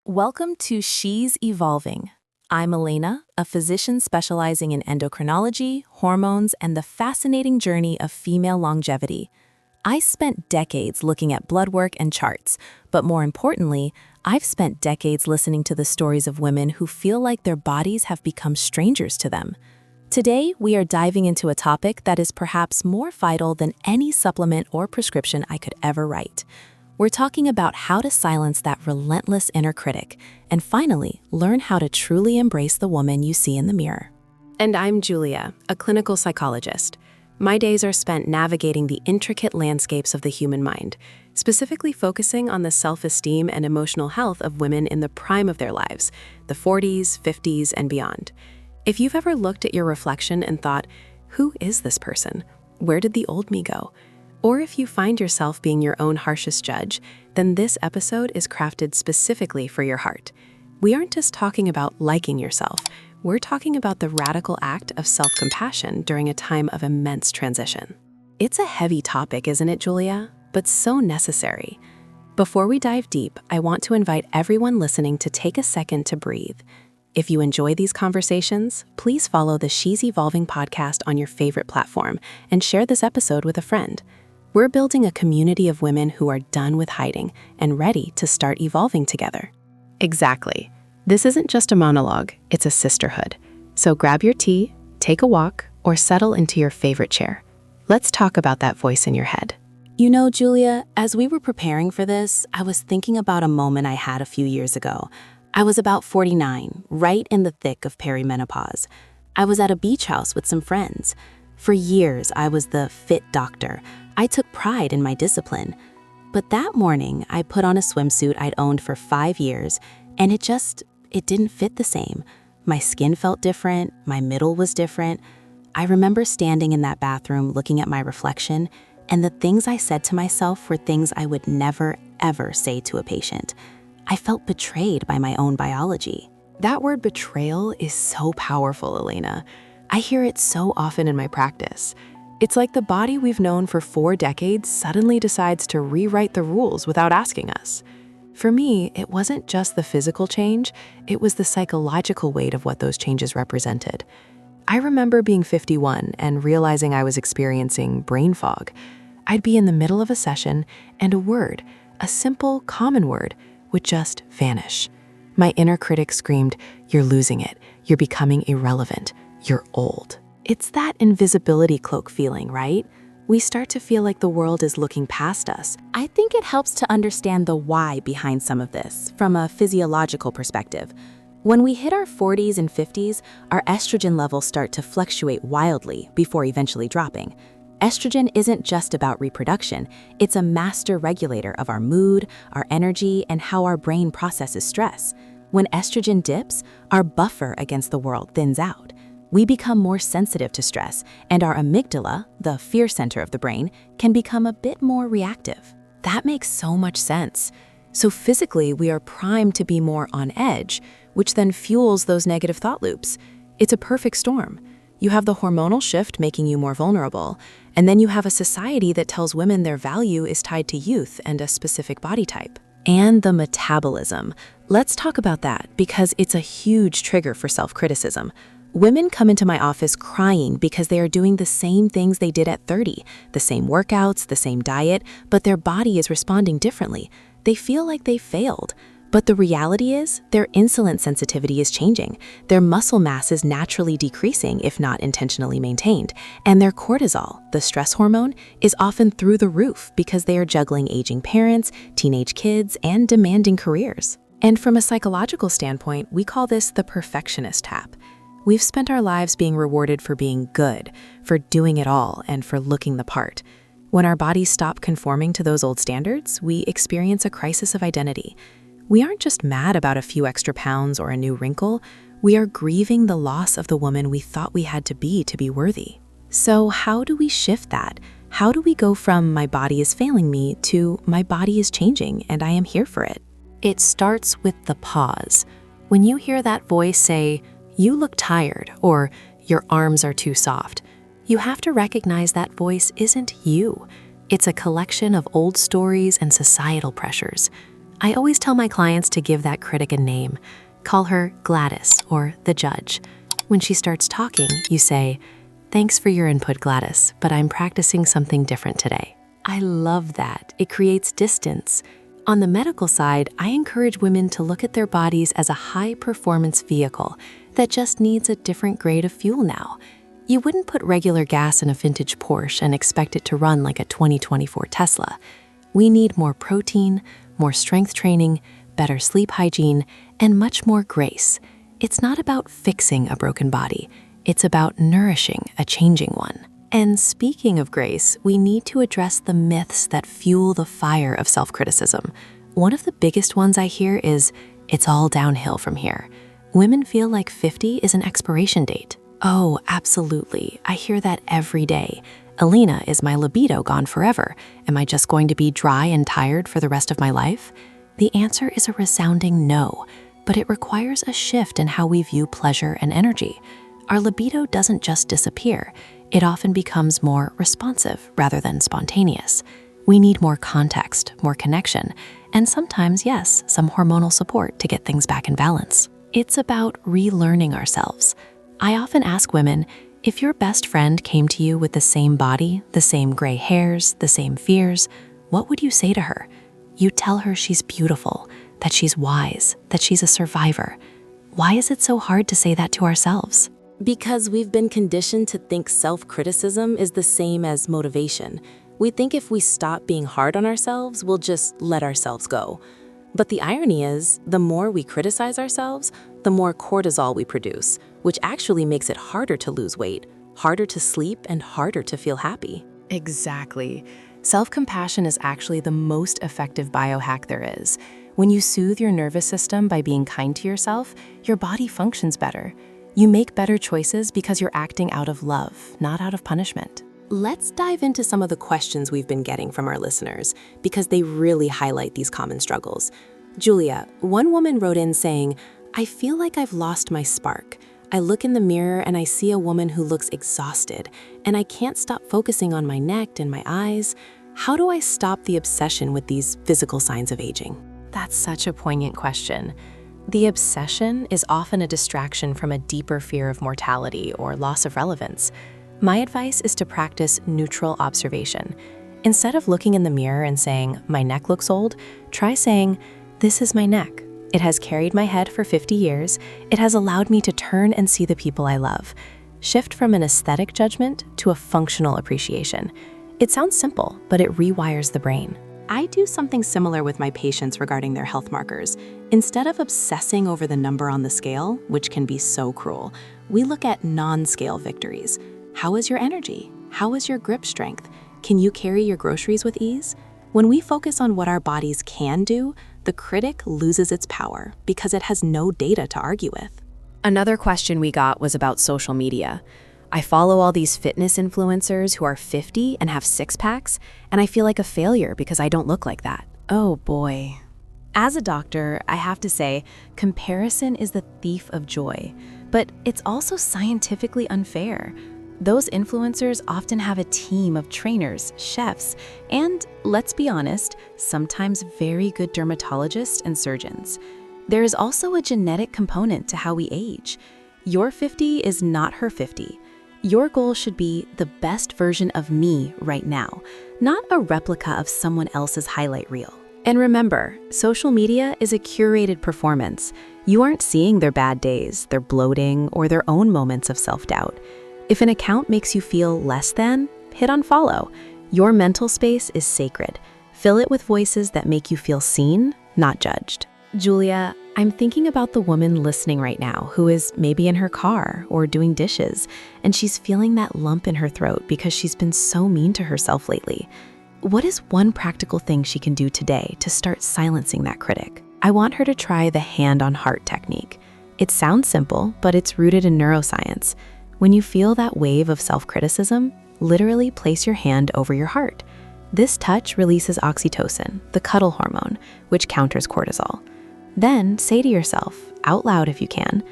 Welcome to She's Evolving. I'm Elena, a physician specializing in endocrinology, hormones, and the fascinating journey of female longevity. I spent decades looking at blood work and charts, but more importantly, I've spent decades listening to the stories of women who feel like their bodies have become strangers to them. Today, we are diving into a topic that is perhaps more vital than any supplement or prescription I could ever write. We're talking about how to silence that relentless inner critic and finally learn how to truly embrace the woman you see in the mirror. And I'm Julia, a clinical psychologist. My days are spent navigating the intricate landscapes of the human mind, specifically focusing on the self-esteem and emotional health of women in the prime of their lives, the 40s, 50s, and beyond. If you've ever looked at your reflection and thought, who is this person? Where did the old me go? Or if you find yourself being your own harshest judge, then this episode is crafted specifically for your heart. We aren't just talking about liking yourself. We're talking about the radical act of self-compassion during a time of immense transition. It's a heavy topic, isn't it, Julia? But so necessary. Before we dive deep, I want to invite everyone listening to take a second to breathe. If you enjoy these conversations, please follow the She's Evolving podcast on your favorite platform and share this episode with a friend. We're building a community of women who are done with hiding and ready to start evolving together. Exactly. This isn't just a monologue, it's a sisterhood. So grab your tea, take a walk, or settle into your favorite chair. Let's talk about that voice in your head. You know, Julia, as we were preparing for this, I was thinking about a moment I had a few years ago. I was about 49, right in the thick of perimenopause. I was at a beach house with some friends. For years, I was the fit doctor. I took pride in my discipline. But that morning, I put on a swimsuit I'd owned for 5 years, and it didn't fit the same. My skin felt different, my middle was different. I remember standing in that bathroom looking at my reflection, and the things I said to myself were things I would never, ever say to a patient. I felt betrayed by my own biology. That word betrayal is so powerful, Elena. I hear it so often in my practice. It's like the body we've known for 4 decades suddenly decides to rewrite the rules without asking us. For me, it wasn't just the physical change, it was the psychological weight of what those changes represented. I remember being 51 and realizing I was experiencing brain fog. I'd be in the middle of a session and a word, a simple, common word, would just vanish. My inner critic screamed, "You're losing it. You're becoming irrelevant. You're old." It's that invisibility cloak feeling, right? We start to feel like the world is looking past us. I think it helps to understand the why behind some of this from a physiological perspective. When we hit our 40s and 50s, our estrogen levels start to fluctuate wildly before eventually dropping. Estrogen isn't just about reproduction, it's a master regulator of our mood, our energy, and how our brain processes stress. When estrogen dips, our buffer against the world thins out. We become more sensitive to stress, and our amygdala, the fear center of the brain, can become a bit more reactive. That makes so much sense. So physically, we are primed to be more on edge, which then fuels those negative thought loops. It's a perfect storm. You have the hormonal shift making you more vulnerable, and then you have a society that tells women their value is tied to youth and a specific body type. And the metabolism. Let's talk about that because it's a huge trigger for self-criticism. Women come into my office crying because they are doing the same things they did at 30, the same workouts, the same diet, but their body is responding differently. They feel like they failed. But the reality is, their insulin sensitivity is changing, their muscle mass is naturally decreasing if not intentionally maintained, and their cortisol, the stress hormone, is often through the roof because they are juggling aging parents, teenage kids, and demanding careers. And from a psychological standpoint, we call this the perfectionist trap. We've spent our lives being rewarded for being good, for doing it all, and for looking the part. When our bodies stop conforming to those old standards, we experience a crisis of identity. We aren't just mad about a few extra pounds or a new wrinkle, we are grieving the loss of the woman we thought we had to be worthy. So how do we shift that? How do we go from my body is failing me to my body is changing and I am here for it? It starts with the pause. When you hear that voice say, "You look tired," or "Your arms are too soft," you have to recognize that voice isn't you. It's a collection of old stories and societal pressures. I always tell my clients to give that critic a name. Call her Gladys or the judge. When she starts talking, you say, "Thanks for your input, Gladys, but I'm practicing something different today." I love that. It creates distance. On the medical side, I encourage women to look at their bodies as a high-performance vehicle that just needs a different grade of fuel now. You wouldn't put regular gas in a vintage Porsche and expect it to run like a 2024 Tesla. We need more protein, more strength training, better sleep hygiene, and much more grace. It's not about fixing a broken body. It's about nourishing a changing one. And speaking of grace, we need to address the myths that fuel the fire of self-criticism. One of the biggest ones I hear is, it's all downhill from here. Women feel like 50 is an expiration date. Oh, absolutely. I hear that every day. Elena, is my libido gone forever? Am I just going to be dry and tired for the rest of my life? The answer is a resounding no, but it requires a shift in how we view pleasure and energy. Our libido doesn't just disappear. It often becomes more responsive rather than spontaneous. We need more context, more connection, and sometimes, yes, some hormonal support to get things back in balance. It's about relearning ourselves. I often ask women, if your best friend came to you with the same body, the same gray hairs, the same fears, what would you say to her? You tell her she's beautiful, that she's wise, that she's a survivor. Why is it so hard to say that to ourselves? Because we've been conditioned to think self-criticism is the same as motivation. We think if we stop being hard on ourselves, we'll just let ourselves go. But the irony is, the more we criticize ourselves, the more cortisol we produce, which actually makes it harder to lose weight, harder to sleep, and harder to feel happy. Exactly. Self-compassion is actually the most effective biohack there is. When you soothe your nervous system by being kind to yourself, your body functions better. You make better choices because you're acting out of love, not out of punishment. Let's dive into some of the questions we've been getting from our listeners, because they really highlight these common struggles. Julia, one woman wrote in saying, "I feel like I've lost my spark. I look in the mirror and I see a woman who looks exhausted, and I can't stop focusing on my neck and my eyes. How do I stop the obsession with these physical signs of aging?" That's such a poignant question. The obsession is often a distraction from a deeper fear of mortality or loss of relevance. My advice is to practice neutral observation. Instead of looking in the mirror and saying, "My neck looks old," try saying, "This is my neck. It has carried my head for 50 years. It has allowed me to turn and see the people I love." Shift from an aesthetic judgment to a functional appreciation. It sounds simple, but it rewires the brain. I do something similar with my patients regarding their health markers. Instead of obsessing over the number on the scale, which can be so cruel, we look at non-scale victories. How is your energy? How is your grip strength? Can you carry your groceries with ease? When we focus on what our bodies can do, the critic loses its power because it has no data to argue with. Another question we got was about social media. I follow all these fitness influencers who are 50 and have six-packs, and I feel like a failure because I don't look like that. Oh boy. As a doctor, I have to say, comparison is the thief of joy, but it's also scientifically unfair. Those influencers often have a team of trainers, chefs, and, let's be honest, sometimes very good dermatologists and surgeons. There is also a genetic component to how we age. Your 50 is not her 50. Your goal should be the best version of me right now, not a replica of someone else's highlight reel. And remember, social media is a curated performance. You aren't seeing their bad days, their bloating, or their own moments of self-doubt. If an account makes you feel less than, hit unfollow. Your mental space is sacred. Fill it with voices that make you feel seen, not judged. Julia, I'm thinking about the woman listening right now who is maybe in her car or doing dishes, and she's feeling that lump in her throat because she's been so mean to herself lately. What is one practical thing she can do today to start silencing that critic? I want her to try the hand-on-heart technique. It sounds simple, but it's rooted in neuroscience. When you feel that wave of self-criticism, literally place your hand over your heart. This touch releases oxytocin, the cuddle hormone, which counters cortisol. Then say to yourself, out loud if you can,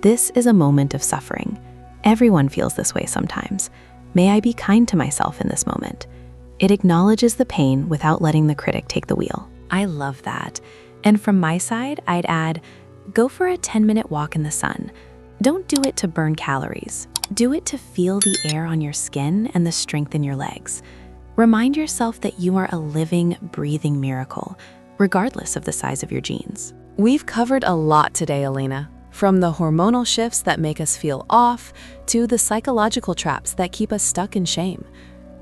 "This is a moment of suffering. Everyone feels this way sometimes. May I be kind to myself in this moment." It acknowledges the pain without letting the critic take the wheel. I love that. And from my side, I'd add, go for a 10-minute walk in the sun. Don't do it to burn calories. Do it to feel the air on your skin and the strength in your legs. Remind yourself that you are a living, breathing miracle, regardless of the size of your jeans. We've covered a lot today, Elena. From the hormonal shifts that make us feel off to the psychological traps that keep us stuck in shame.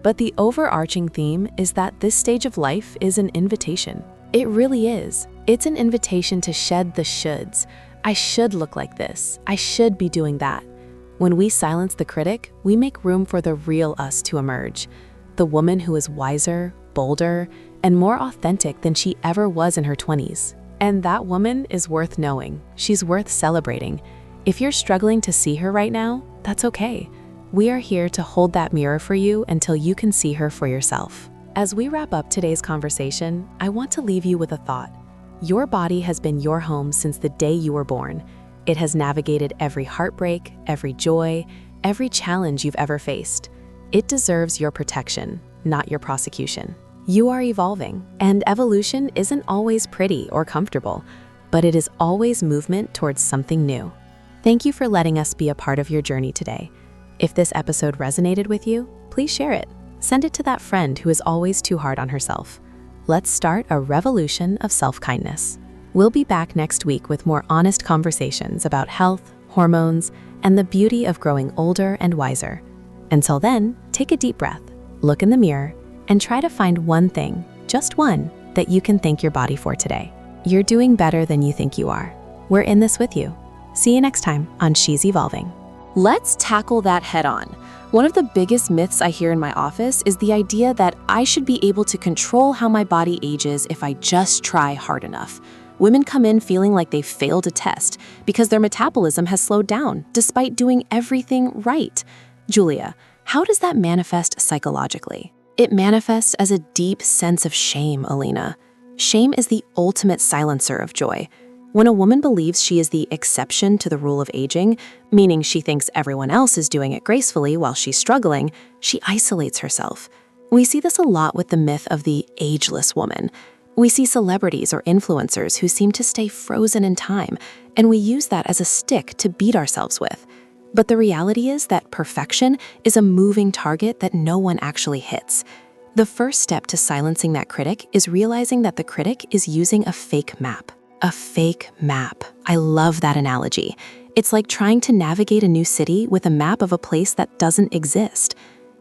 But the overarching theme is that this stage of life is an invitation. It really is. It's an invitation to shed the shoulds. I should look like this. I should be doing that. When we silence the critic, we make room for the real us to emerge. The woman who is wiser, bolder, and more authentic than she ever was in her 20s. And that woman is worth knowing. She's worth celebrating. If you're struggling to see her right now, that's okay. We are here to hold that mirror for you until you can see her for yourself. As we wrap up today's conversation, I want to leave you with a thought. Your body has been your home since the day you were born. It has navigated every heartbreak, every joy, every challenge you've ever faced. It deserves your protection, not your prosecution. You are evolving, and evolution isn't always pretty or comfortable, but it is always movement towards something new. Thank you for letting us be a part of your journey today. If this episode resonated with you, please share it. Send it to that friend who is always too hard on herself. Let's start a revolution of self-kindness. We'll be back next week with more honest conversations about health, hormones, and the beauty of growing older and wiser. Until then, take a deep breath, look in the mirror, and try to find one thing, just one, that you can thank your body for today. You're doing better than you think you are. We're in this with you. See you next time on She's Evolving. Let's tackle that head on. One of the biggest myths I hear in my office is the idea that I should be able to control how my body ages if I just try hard enough. Women come in feeling like they failed a test because their metabolism has slowed down despite doing everything right. Julia, how does that manifest psychologically? It manifests as a deep sense of shame, Elena. Shame is the ultimate silencer of joy. When a woman believes she is the exception to the rule of aging, meaning she thinks everyone else is doing it gracefully while she's struggling, she isolates herself. We see this a lot with the myth of the ageless woman. We see celebrities or influencers who seem to stay frozen in time, and we use that as a stick to beat ourselves with. But the reality is that perfection is a moving target that no one actually hits. The first step to silencing that critic is realizing that the critic is using a fake map. A fake map. I love that analogy. It's like trying to navigate a new city with a map of a place that doesn't exist.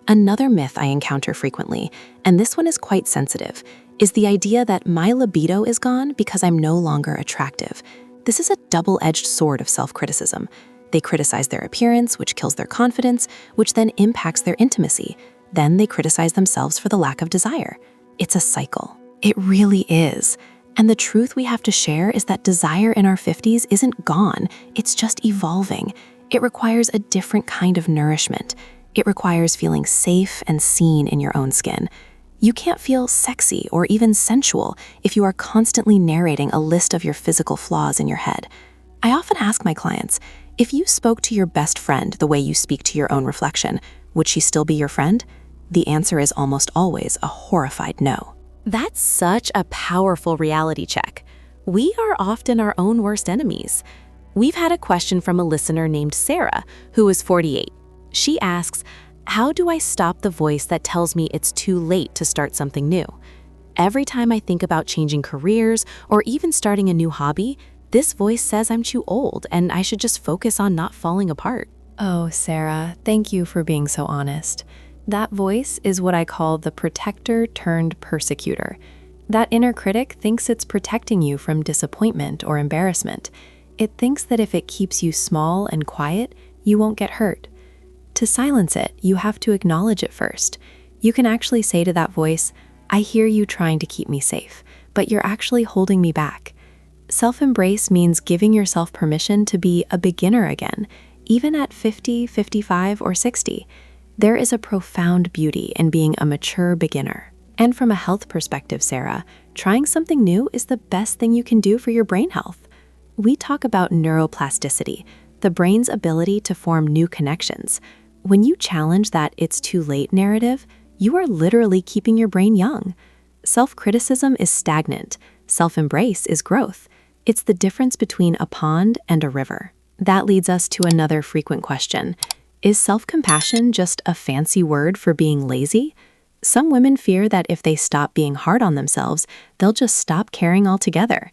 Another myth I encounter frequently, and this one is quite sensitive, is the idea that my libido is gone because I'm no longer attractive. This is a double-edged sword of self-criticism. They criticize their appearance, which kills their confidence, which then impacts their intimacy. Then they criticize themselves for the lack of desire. It's a cycle. It really is. And the truth we have to share is that desire in our 50s isn't gone. It's just evolving. It requires a different kind of nourishment. It requires feeling safe and seen in your own skin. You can't feel sexy or even sensual if you are constantly narrating a list of your physical flaws in your head. I often ask my clients, if you spoke to your best friend the way you speak to your own reflection, would she still be your friend? The answer is almost always a horrified no. That's such a powerful reality check. We are often our own worst enemies. We've had a question from a listener named Sarah, who is 48. She asks, how do I stop the voice that tells me it's too late to start something new? Every time I think about changing careers or even starting a new hobby, this voice says I'm too old and I should just focus on not falling apart. Oh, Sarah, thank you for being so honest. That voice is what I call the protector turned persecutor. That inner critic thinks it's protecting you from disappointment or embarrassment. It thinks that if it keeps you small and quiet, you won't get hurt. To silence it, you have to acknowledge it first. You can actually say to that voice, I hear you trying to keep me safe, but you're actually holding me back. Self-embrace means giving yourself permission to be a beginner again, even at 50, 55, or 60. There is a profound beauty in being a mature beginner. And from a health perspective, Sarah, trying something new is the best thing you can do for your brain health. We talk about neuroplasticity, the brain's ability to form new connections. When you challenge that it's too late narrative, you are literally keeping your brain young. Self-criticism is stagnant. Self-embrace is growth. It's the difference between a pond and a river. That leads us to another frequent question. Is self-compassion just a fancy word for being lazy? Some women fear that if they stop being hard on themselves, they'll just stop caring altogether.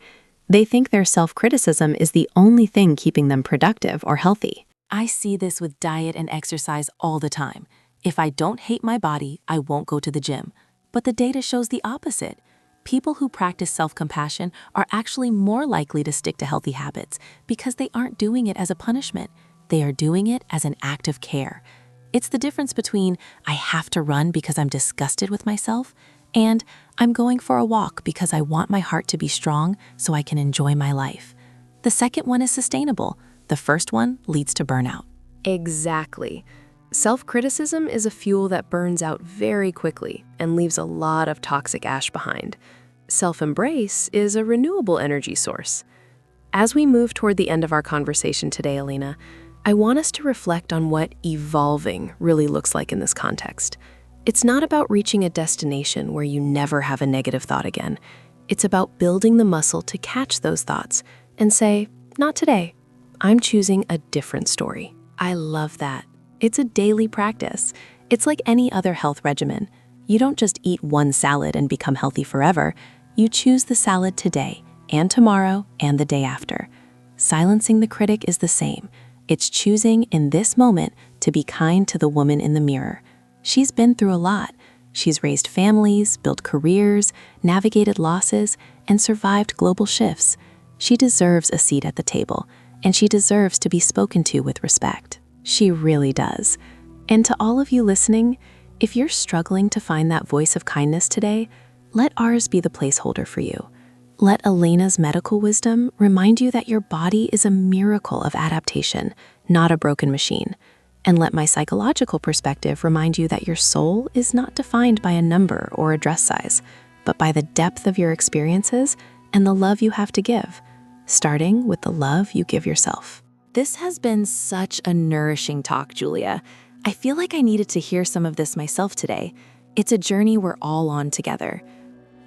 They think their self-criticism is the only thing keeping them productive or healthy. I see this with diet and exercise all the time. If I don't hate my body, I won't go to the gym. But the data shows the opposite. People who practice self-compassion are actually more likely to stick to healthy habits because they aren't doing it as a punishment. They are doing it as an act of care. It's the difference between I have to run because I'm disgusted with myself and I'm going for a walk because I want my heart to be strong so I can enjoy my life. The second one is sustainable. The first one leads to burnout. Exactly. Self-criticism is a fuel that burns out very quickly and leaves a lot of toxic ash behind. Self-embrace is a renewable energy source. As we move toward the end of our conversation today, Elena, I want us to reflect on what evolving really looks like in this context. It's not about reaching a destination where you never have a negative thought again. It's about building the muscle to catch those thoughts and say, not today. I'm choosing a different story. I love that. It's a daily practice. It's like any other health regimen. You don't just eat one salad and become healthy forever. You choose the salad today and tomorrow and the day after. Silencing the critic is the same. It's choosing in this moment to be kind to the woman in the mirror. She's been through a lot. She's raised families, built careers, navigated losses, and survived global shifts. She deserves a seat at the table, and she deserves to be spoken to with respect. She really does. And to all of you listening, if you're struggling to find that voice of kindness today, let ours be the placeholder for you. Let Elena's medical wisdom remind you that your body is a miracle of adaptation, not a broken machine. And let my psychological perspective remind you that your soul is not defined by a number or a dress size, but by the depth of your experiences and the love you have to give, starting with the love you give yourself. This has been such a nourishing talk, Julia. I feel like I needed to hear some of this myself today. It's a journey we're all on together.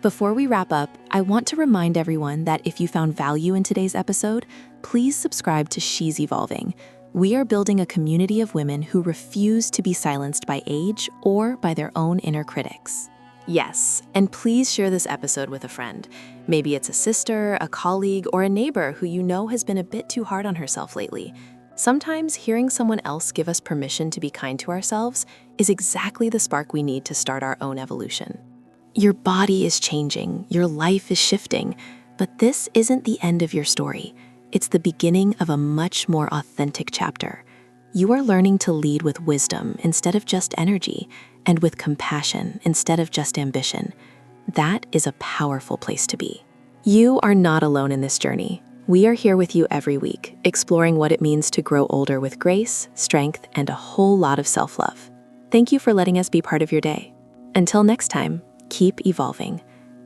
Before we wrap up, I want to remind everyone that if you found value in today's episode, please subscribe to She's Evolving. We are building a community of women who refuse to be silenced by age or by their own inner critics. Yes, and please share this episode with a friend. Maybe it's a sister, a colleague, or a neighbor who you know has been a bit too hard on herself lately. Sometimes hearing someone else give us permission to be kind to ourselves is exactly the spark we need to start our own evolution. Your body is changing, your life is shifting, but this isn't the end of your story. It's the beginning of a much more authentic chapter. You are learning to lead with wisdom instead of just energy, and with compassion instead of just ambition. That is a powerful place to be. You are not alone in this journey. We are here with you every week, exploring what it means to grow older with grace, strength, and a whole lot of self-love. Thank you for letting us be part of your day. Until next time, keep evolving.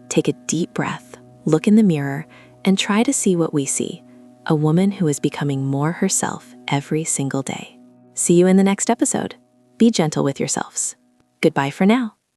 Take a deep breath, look in the mirror, and try to see what we see. A woman who is becoming more herself every single day. See you in the next episode. Be gentle with yourselves. Goodbye for now.